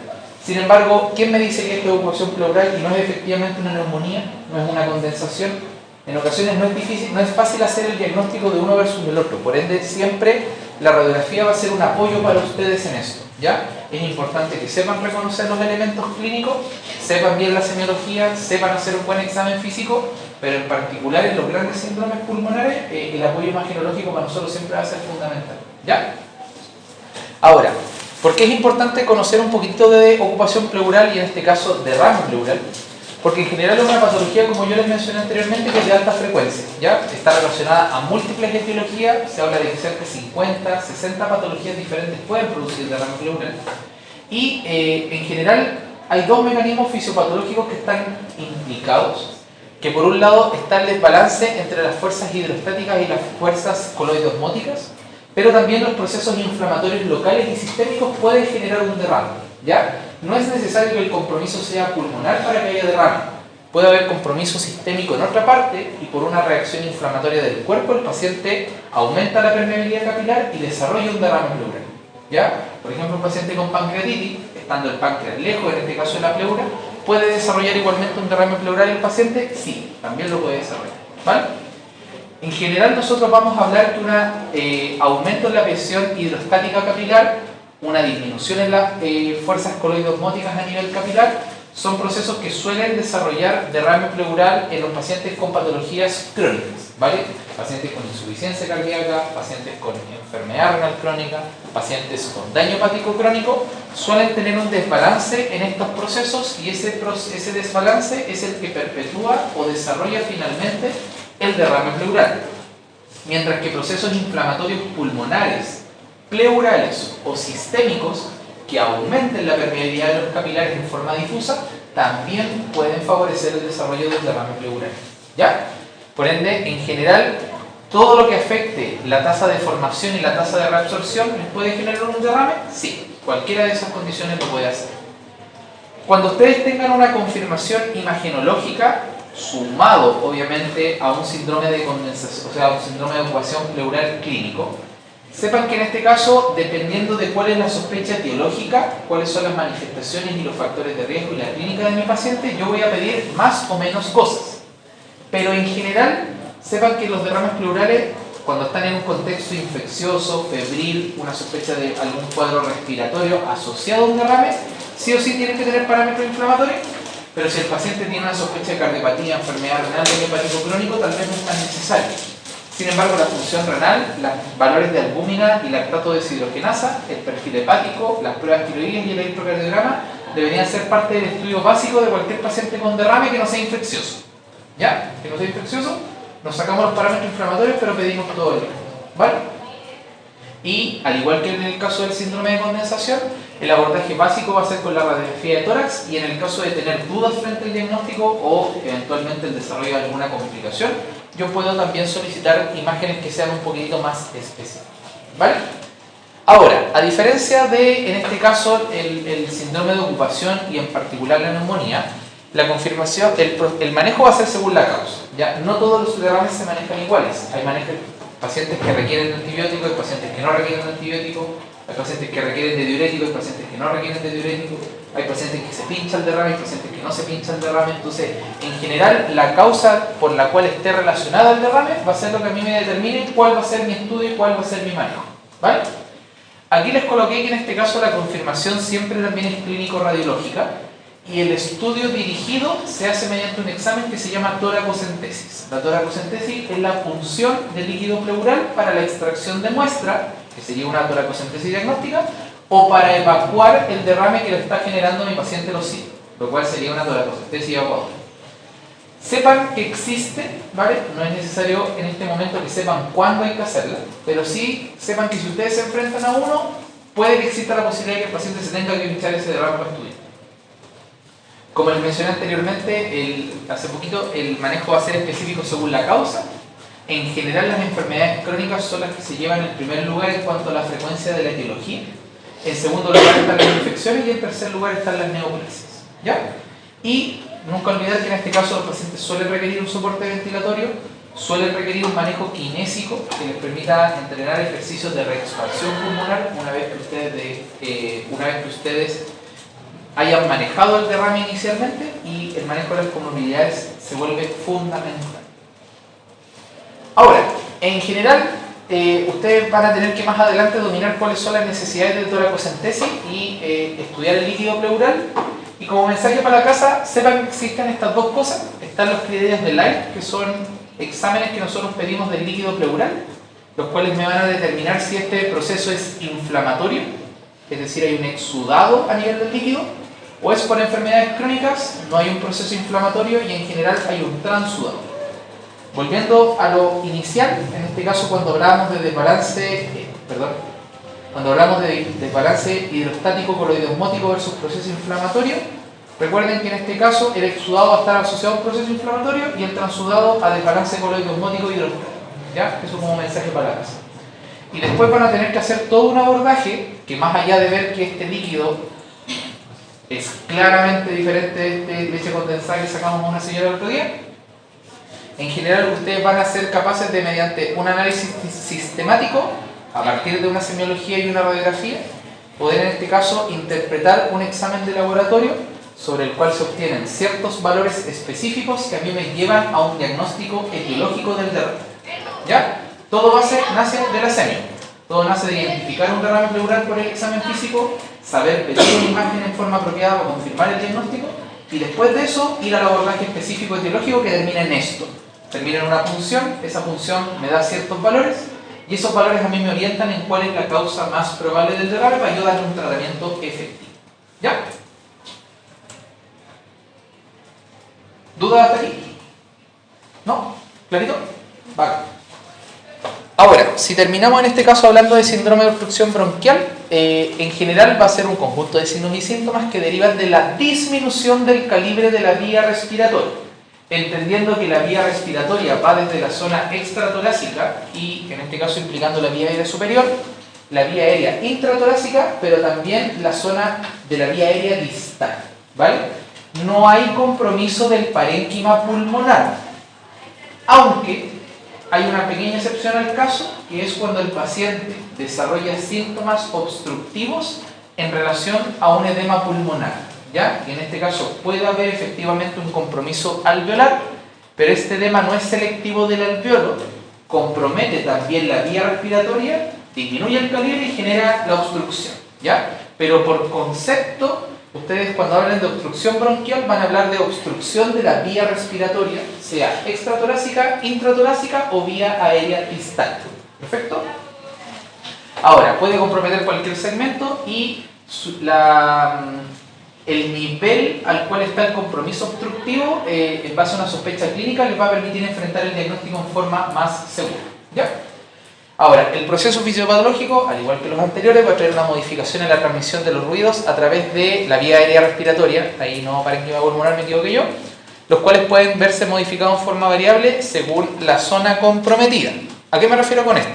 Sin embargo, ¿quién me dice que esto es ocupación pleural y no es efectivamente una neumonía? ¿No es una condensación? En ocasiones no es fácil hacer el diagnóstico de uno versus el otro. Por ende, siempre la radiografía va a ser un apoyo para ustedes en esto, ¿ya? Es importante que sepan reconocer los elementos clínicos, sepan bien la semiología, sepan hacer un buen examen físico, pero en particular en los grandes síndromes pulmonares, el apoyo imagenológico para nosotros siempre va a ser fundamental, ¿ya? Ahora, ¿por qué es importante conocer un poquito de ocupación pleural y en este caso derrame pleural? Porque en general es una patología, como yo les mencioné anteriormente, que es de alta frecuencia, ¿ya? Está relacionada a múltiples etiologías, se habla de que cerca de 50, 60 patologías diferentes pueden producir derrame pleural. Y en general hay dos mecanismos fisiopatológicos que están implicados, que por un lado está el desbalance entre las fuerzas hidrostáticas y las fuerzas coloidosmóticas, pero también los procesos inflamatorios locales y sistémicos pueden generar un derrame, ¿ya? No es necesario que el compromiso sea pulmonar para que haya derrame. Puede haber compromiso sistémico en otra parte y por una reacción inflamatoria del cuerpo el paciente aumenta la permeabilidad capilar y desarrolla un derrame pleural, ¿ya? Por ejemplo, un paciente con pancreatitis, estando el páncreas lejos, en este caso de la pleura, ¿puede desarrollar igualmente un derrame pleural el paciente? Sí, también lo puede desarrollar, ¿vale? En general nosotros vamos a hablar de un aumento en la presión hidrostática capilar, una disminución en las fuerzas coloidosmóticas a nivel capilar. Son procesos que suelen desarrollar derrame pleural en los pacientes con patologías crónicas, ¿vale? Pacientes con insuficiencia cardíaca, pacientes con enfermedad renal crónica, pacientes con daño hepático crónico, suelen tener un desbalance en estos procesos y ese desbalance es el que perpetúa o desarrolla finalmente el derrame pleural. Mientras que procesos inflamatorios pulmonares, pleurales o sistémicos que aumenten la permeabilidad de los capilares en forma difusa también pueden favorecer el desarrollo del derrame pleural, ¿ya? Por ende, en general, todo lo que afecte la tasa de formación y la tasa de reabsorción ¿les puede generar un derrame? Sí, cualquiera de esas condiciones lo puede hacer. Cuando ustedes tengan una confirmación imagenológica, sumado obviamente a un síndrome de condensación, o sea, un síndrome de ocupación pleural clínico, sepan que en este caso, dependiendo de cuál es la sospecha etiológica, cuáles son las manifestaciones y los factores de riesgo y la clínica de mi paciente, yo voy a pedir más o menos cosas. Pero en general, sepan que los derrames pleurales, cuando están en un contexto infeccioso, febril, una sospecha de algún cuadro respiratorio asociado a un derrame, sí o sí tienen que tener parámetros inflamatorios, pero si el paciente tiene una sospecha de cardiopatía, enfermedad renal o hepático crónico, tal vez no es tan necesario. Sin embargo, la función renal, los valores de albúmina y lactato deshidrogenasa, el perfil hepático, las pruebas tiroides y el electrocardiograma deberían ser parte del estudio básico de cualquier paciente con derrame que no sea infeccioso. ¿Ya? Que no sea infeccioso, nos sacamos los parámetros inflamatorios, pero pedimos todo el resto, ¿vale? Y, al igual que en el caso del síndrome de condensación, el abordaje básico va a ser con la radiografía de tórax y en el caso de tener dudas frente al diagnóstico o eventualmente el desarrollo de alguna complicación, yo puedo también solicitar imágenes que sean un poquitito más específicas, ¿vale? Ahora, a diferencia de, en este caso, el síndrome de ocupación y en particular la neumonía, la confirmación, el manejo va a ser según la causa, ¿ya? No todos los derrames se manejan iguales. Hay pacientes que requieren de antibiótico, hay pacientes que no requieren de antibiótico, hay pacientes que requieren de diurético, hay pacientes que no requieren de diurético, hay pacientes que se pincha el derrame, hay pacientes que no se pincha el derrame. Entonces, en general, la causa por la cual esté relacionada el derrame va a ser lo que a mí me determine cuál va a ser mi estudio y cuál va a ser mi manejo, ¿vale? Aquí les coloqué que en este caso la confirmación siempre también es clínico-radiológica y el estudio dirigido se hace mediante un examen que se llama toracocentesis. La toracocentesis es la punción del líquido pleural para la extracción de muestra, que sería una toracocentesis diagnóstica, o para evacuar el derrame que le está generando mi paciente los cilios, lo cual sería una toracocentesis evacuadora. Sepan que existe, ¿vale? No es necesario en este momento que sepan cuándo hay que hacerla, pero sí sepan que si ustedes se enfrentan a uno, puede que exista la posibilidad de que el paciente se tenga que pinchar ese derrame para estudiar. Como les mencioné anteriormente, hace poquito, el manejo va a ser específico según la causa. En general, las enfermedades crónicas son las que se llevan en primer lugar en cuanto a la frecuencia de la etiología. En segundo lugar están las infecciones y en tercer lugar están las neoplasias, ¿ya? Y nunca olvidar que en este caso los pacientes suelen requerir un soporte ventilatorio, suelen requerir un manejo kinésico que les permita entrenar ejercicios de reexpansión pulmonar una vez que ustedes hayan manejado el derrame inicialmente, y el manejo de las comorbilidades se vuelve fundamental. Ahora, en general, ustedes van a tener que más adelante dominar cuáles son las necesidades de toracocentesis y estudiar el líquido pleural. Y como mensaje para la casa, sepan que existen estas dos cosas. Están los criterios de Light, que son exámenes que nosotros pedimos del líquido pleural, los cuales me van a determinar si este proceso es inflamatorio, es decir, hay un exudado a nivel del líquido, o es por enfermedades crónicas, no hay un proceso inflamatorio y en general hay un transudado. Volviendo a lo inicial, en este caso cuando hablamos de desbalance, cuando hablamos de desbalance hidrostático coloidosmótico versus proceso inflamatorio, recuerden que en este caso el exudado va a estar asociado a un proceso inflamatorio y el transudado a desbalance coloidosmótico hidrostático. ¿Ya? Eso como mensaje para la casa. Y después van a tener que hacer todo un abordaje que, más allá de ver que este líquido es claramente diferente de este leche condensada que sacamos a una señora el otro día, en general ustedes van a ser capaces de, mediante un análisis sistemático, a partir de una semiología y una radiografía, poder en este caso interpretar un examen de laboratorio sobre el cual se obtienen ciertos valores específicos que a mí me llevan a un diagnóstico etiológico del derrame. ¿Ya? Todo nace de la semio. Todo nace de identificar un derrame pleural por el examen físico, saber pedir una imagen en forma apropiada para confirmar el diagnóstico, y después de eso ir al abordaje específico etiológico que termina en esto. Termina en una punción, esa punción me da ciertos valores, y esos valores a mí me orientan en cuál es la causa más probable del derrame para yo darle un tratamiento efectivo. ¿Ya? ¿Dudas hasta aquí? ¿No? ¿Clarito? Vale. Ahora, si terminamos en este caso hablando de síndrome de obstrucción bronquial, en general va a ser un conjunto de signos y síntomas que derivan de la disminución del calibre de la vía respiratoria, entendiendo que la vía respiratoria va desde la zona extratorácica y, en este caso implicando la vía aérea superior, la vía aérea intratorácica, pero también la zona de la vía aérea distal, ¿vale? No hay compromiso del parénquima pulmonar, aunque hay una pequeña excepción al caso, que es cuando el paciente desarrolla síntomas obstructivos en relación a un edema pulmonar, ¿ya? Y en este caso puede haber efectivamente un compromiso alveolar, pero este edema no es selectivo del alveolo, compromete también la vía respiratoria, disminuye el calibre y genera la obstrucción, ¿ya? Pero por concepto, ustedes cuando hablan de obstrucción bronquial van a hablar de obstrucción de la vía respiratoria, sea extratorácica, intratorácica o vía aérea distal. ¿Perfecto? Ahora, puede comprometer cualquier segmento y el nivel al cual está el compromiso obstructivo, en base a una sospecha clínica, les va a permitir enfrentar el diagnóstico en forma más segura. ¿Ya? Ahora, el proceso fisiopatológico, al igual que los anteriores, va a traer una modificación en la transmisión de los ruidos a través de la vía aérea respiratoria, ahí no parénquima pulmonar, me equivoqué yo, los cuales pueden verse modificados en forma variable según la zona comprometida. ¿A qué me refiero con esto?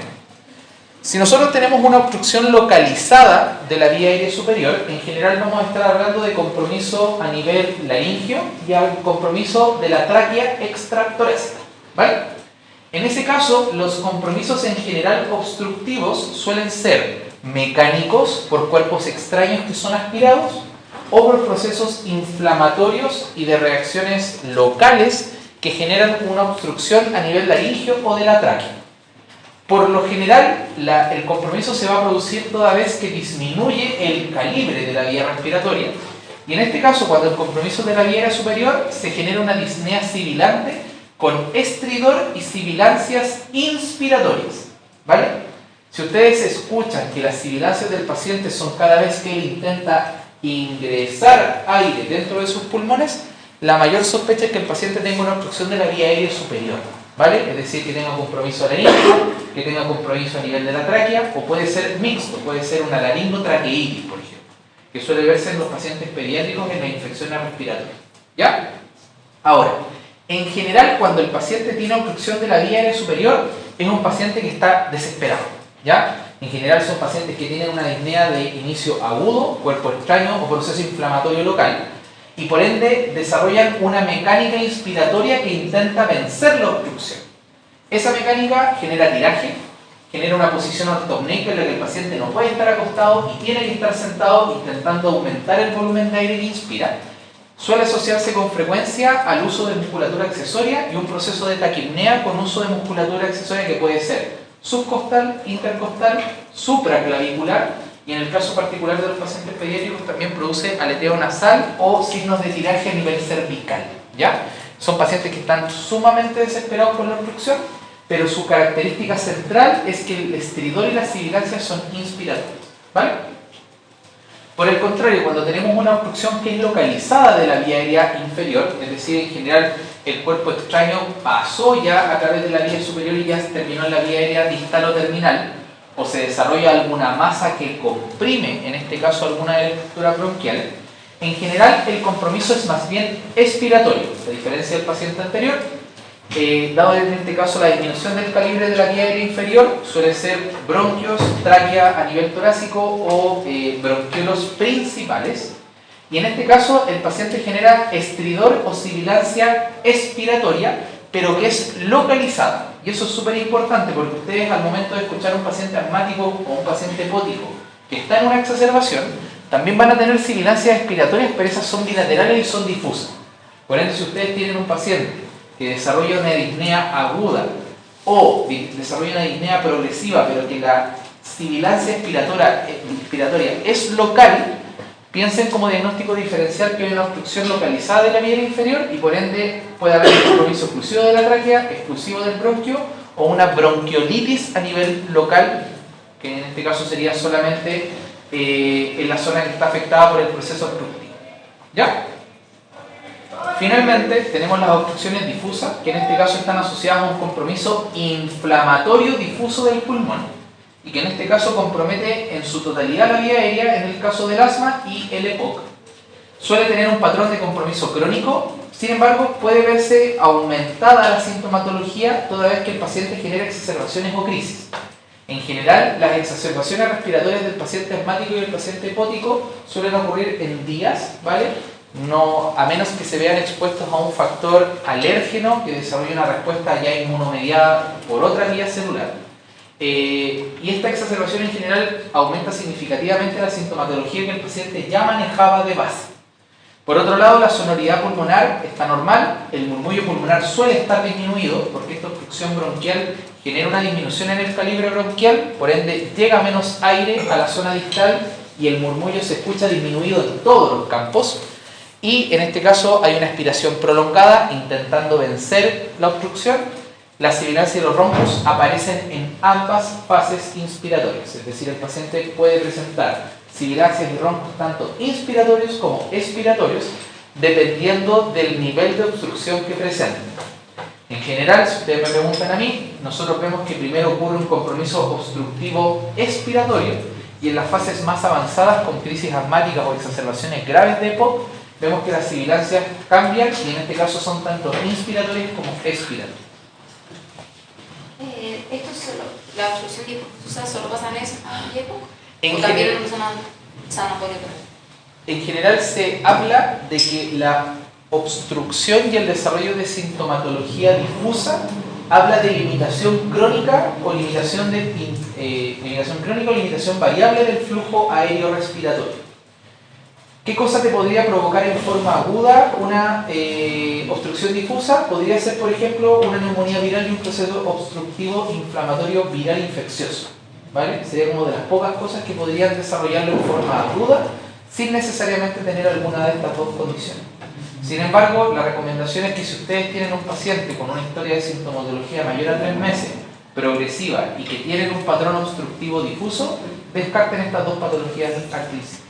Si nosotros tenemos una obstrucción localizada de la vía aérea superior, en general vamos a estar hablando de compromiso a nivel laringio y al compromiso de la tráquea extratorácica, ¿vale? En ese caso, los compromisos en general obstructivos suelen ser mecánicos por cuerpos extraños que son aspirados o por procesos inflamatorios y de reacciones locales que generan una obstrucción a nivel laringio o de la tráquea. Por lo general, el compromiso se va a producir toda vez que disminuye el calibre de la vía respiratoria Y en este caso, cuando el compromiso de la vía aérea superior, se genera una disnea sibilante con estridor y sibilancias inspiratorias, ¿vale? Si ustedes escuchan que las sibilancias del paciente son cada vez que él intenta ingresar aire dentro de sus pulmones, la mayor sospecha es que el paciente tenga una obstrucción de la vía aérea superior, ¿vale? Es decir, que tenga compromiso laríngeo, que tenga compromiso a nivel de la tráquea, o puede ser mixto, puede ser una laringotraqueitis, por ejemplo, que suele verse en los pacientes pediátricos en las infecciones respiratorias, ¿ya? Ahora, en general, cuando el paciente tiene obstrucción de la vía aérea superior, es un paciente que está desesperado, ¿ya? En general son pacientes que tienen una disnea de inicio agudo, cuerpo extraño o proceso inflamatorio local, y por ende desarrollan una mecánica inspiratoria que intenta vencer la obstrucción. Esa mecánica genera tiraje, genera una posición ortopneica en la que el paciente no puede estar acostado y tiene que estar sentado intentando aumentar el volumen de aire que inspira. Suele asociarse con frecuencia al uso de musculatura accesoria y un proceso de taquipnea con uso de musculatura accesoria que puede ser subcostal, intercostal, supraclavicular, y en el caso particular de los pacientes pediátricos también produce aleteo nasal o signos de tiraje a nivel cervical, ¿ya? Son pacientes que están sumamente desesperados por la obstrucción, pero su característica central es que el estridor y las sibilancias son inspiratorias, ¿vale? Por el contrario, cuando tenemos una obstrucción que es localizada de la vía aérea inferior, es decir, en general el cuerpo extraño pasó ya a través de la vía superior y ya terminó en la vía aérea distal o terminal, o se desarrolla alguna masa que comprime, en este caso alguna estructura bronquial, en general el compromiso es más bien expiratorio, a diferencia del paciente anterior. Dado en este caso la disminución del calibre de la vía aérea inferior, suele ser bronquios, tráquea a nivel torácico o bronquiolos principales, y en este caso el paciente genera estridor o sibilancia expiratoria, pero que es localizada, y eso es súper importante porque ustedes al momento de escuchar a un paciente asmático o un paciente hepático que está en una exacerbación, también van a tener sibilancias expiratorias, pero esas son bilaterales y son difusas. Por ende, si ustedes tienen un paciente que desarrolla una disnea aguda o desarrolla una disnea progresiva, pero que la sibilancia expiratoria es local, piensen como diagnóstico diferencial que hay una obstrucción localizada de la vía inferior y por ende puede haber un compromiso exclusivo de la tráquea, exclusivo del bronquio, o una bronquiolitis a nivel local, que en este caso sería solamente en la zona que está afectada por el proceso obstructivo. ¿Ya? Finalmente, tenemos las obstrucciones difusas, que en este caso están asociadas a un compromiso inflamatorio difuso del pulmón, y que en este caso compromete en su totalidad la vía aérea en el caso del asma y el EPOC. Suele tener un patrón de compromiso crónico, sin embargo, puede verse aumentada la sintomatología toda vez que el paciente genera exacerbaciones o crisis. En general, las exacerbaciones respiratorias del paciente asmático y del paciente hepático suelen ocurrir en días, ¿vale? No, a menos que se vean expuestos a un factor alérgeno que desarrolle una respuesta ya inmunomediada por otra vía celular. Y esta exacerbación en general aumenta significativamente la sintomatología que el paciente ya manejaba de base. Por otro lado, la sonoridad pulmonar está normal, el murmullo pulmonar suele estar disminuido porque esta obstrucción bronquial genera una disminución en el calibre bronquial, por ende llega menos aire a la zona distal y el murmullo se escucha disminuido en todos los campos. Y en este caso hay una expiración prolongada intentando vencer la obstrucción. Las sibilancias y los roncos aparecen en ambas fases inspiratorias, es decir, el paciente puede presentar sibilancias y roncos tanto inspiratorios como expiratorios dependiendo del nivel de obstrucción que presenten. En general, si ustedes me preguntan a mí, nosotros vemos que primero ocurre un compromiso obstructivo expiratorio y en las fases más avanzadas con crisis asmáticas o exacerbaciones graves de EPOC vemos que las sibilancias cambian y en este caso son tanto inspiratorias como expiratorias. ¿Esto solo, la obstrucción difusa solo pasa en esa época? En ¿O también en una zona sanatoria? En general se habla de que la obstrucción y el desarrollo de sintomatología difusa habla de limitación crónica o limitación variable del flujo aéreo respiratorio. ¿Qué cosa te podría provocar en forma aguda una obstrucción difusa? Podría ser, por ejemplo, una neumonía viral y un proceso obstructivo inflamatorio viral infeccioso, ¿vale? Sería como de las pocas cosas que podrían desarrollarlo en forma aguda sin necesariamente tener alguna de estas dos condiciones. Sin embargo, la recomendación es que si ustedes tienen un paciente con una historia de sintomatología mayor a 3 meses, progresiva y que tienen un patrón obstructivo difuso, descarten estas dos patologías al principio.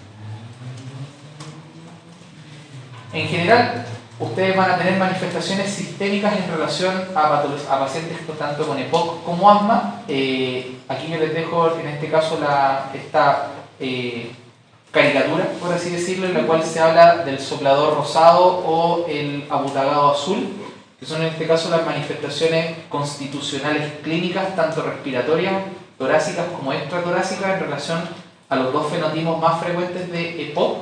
En general, ustedes van a tener manifestaciones sistémicas en relación a pacientes tanto con EPOC como asma. Aquí yo les dejo en este caso esta caricatura, por así decirlo, en la cual se habla del soplador rosado o el abutagado azul, que son en este caso las manifestaciones constitucionales clínicas, tanto respiratorias, torácicas como extratorácicas, en relación a los dos fenotipos más frecuentes de EPOC.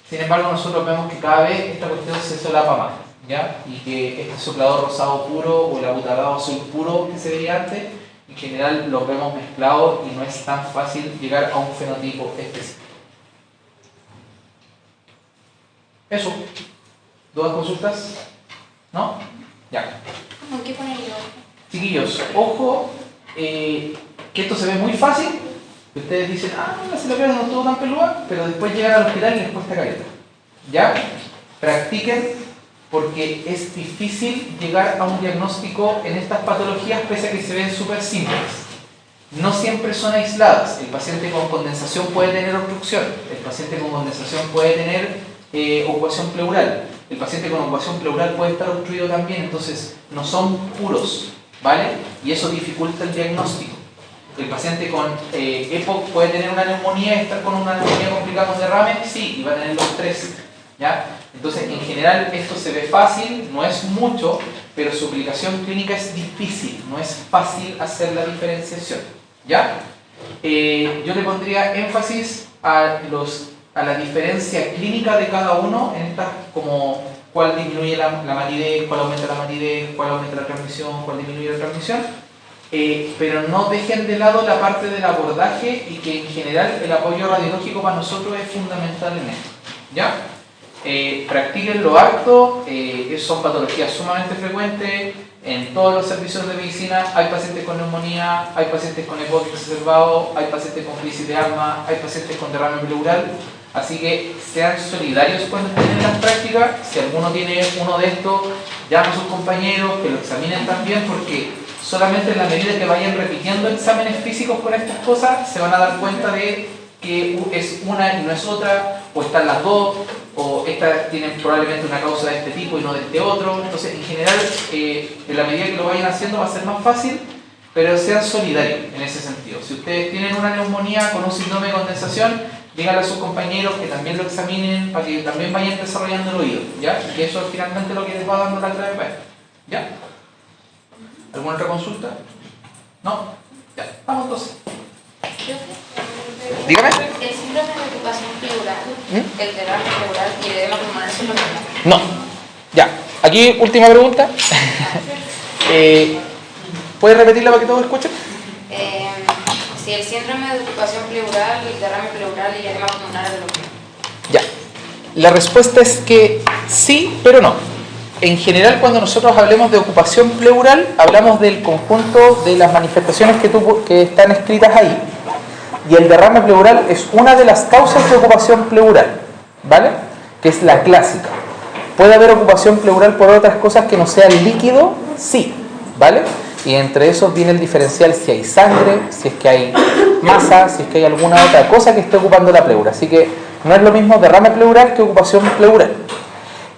Sin embargo, nosotros vemos que cada vez esta cuestión se solapa más, ¿ya? Y que este soplador rosado puro o el abutagado azul puro que se veía antes, en general los vemos mezclados y no es tan fácil llegar a un fenotipo específico. Eso. ¿Dudas, consultas? ¿No? Ya. ¿Con qué ponerlo? Chiquillos, ojo, que esto se ve muy fácil. Ustedes dicen, la celebridad no estuvo tan peluda, pero después llegan al hospital y les cuesta caleta. ¿Ya? Practiquen, porque es difícil llegar a un diagnóstico en estas patologías, pese a que se ven súper simples. No siempre son aisladas. El paciente con condensación puede tener obstrucción, el paciente con condensación puede tener ocupación pleural, el paciente con ocupación pleural puede estar obstruido también, entonces no son puros, ¿vale? Y eso dificulta el diagnóstico. El paciente con EPOC puede tener una neumonía y estar con una neumonía complicada con derrame, sí, y va a tener los tres, ¿ya? Entonces, en general, esto se ve fácil, no es mucho, pero su aplicación clínica es difícil, no es fácil hacer la diferenciación, ¿ya? Yo le pondría énfasis a la diferencia clínica de cada uno en estas, como cuál disminuye la matidez, cuál aumenta la matidez, cuál aumenta la transmisión, cuál disminuye la transmisión. Pero no dejen de lado la parte del abordaje y que en general el apoyo radiológico para nosotros es fundamental en esto, ¿ya? Practíquenlo harto, son patologías sumamente frecuentes en todos los servicios de medicina. Hay pacientes con neumonía, hay pacientes con EPOC exacerbado, hay pacientes con crisis de asma, hay pacientes con derrame pleural, así que sean solidarios cuando estén en las prácticas. Si alguno tiene uno de estos, llamen a sus compañeros, que lo examinen también, porque solamente en la medida que vayan repitiendo exámenes físicos con estas cosas, se van a dar cuenta de que es una y no es otra, o están las dos, o estas tienen probablemente una causa de este tipo y no de este otro. Entonces, en general, en la medida que lo vayan haciendo va a ser más fácil, pero sean solidarios en ese sentido. Si ustedes tienen una neumonía con un síndrome de condensación, díganle a sus compañeros que también lo examinen para que también vayan desarrollando el oído, ¿ya? Y eso es finalmente lo que les va dando la clave para esto, ¿ya? ¿Alguna otra consulta? ¿No? Ya, vamos entonces. Dígame. ¿El síndrome de ocupación pleural, el derrame pleural y el edema pulmonar son lo mismo? No. Ya. Aquí, última pregunta. ¿Puedes repetirla para que todos escuchen? Si el síndrome de ocupación pleural, el derrame pleural y el edema pulmonar es lo mismo. Ya. La respuesta es que sí, pero no. En general, cuando nosotros hablemos de ocupación pleural, hablamos del conjunto de las manifestaciones que están escritas ahí. Y el derrame pleural es una de las causas de ocupación pleural, ¿vale? Que es la clásica. ¿Puede haber ocupación pleural por otras cosas que no sea líquido? Sí, ¿vale? Y entre esos viene el diferencial si hay sangre, si es que hay masa, si es que hay alguna otra cosa que esté ocupando la pleura. Así que no es lo mismo derrame pleural que ocupación pleural.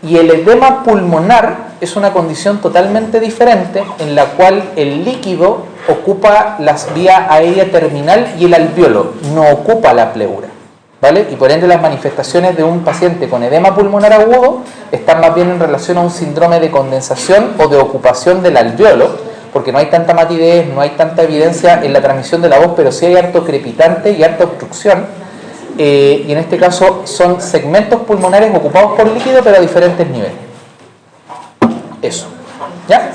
Y el edema pulmonar es una condición totalmente diferente, en la cual el líquido ocupa las vías aérea terminal y el alveolo no ocupa la pleura, ¿vale? Y por ende las manifestaciones de un paciente con edema pulmonar agudo están más bien en relación a un síndrome de condensación o de ocupación del alveolo, porque no hay tanta matidez, no hay tanta evidencia en la transmisión de la voz, pero sí hay harto crepitante y harta obstrucción. Y en este caso son segmentos pulmonares ocupados por líquido, pero a diferentes niveles. Eso. ¿Ya?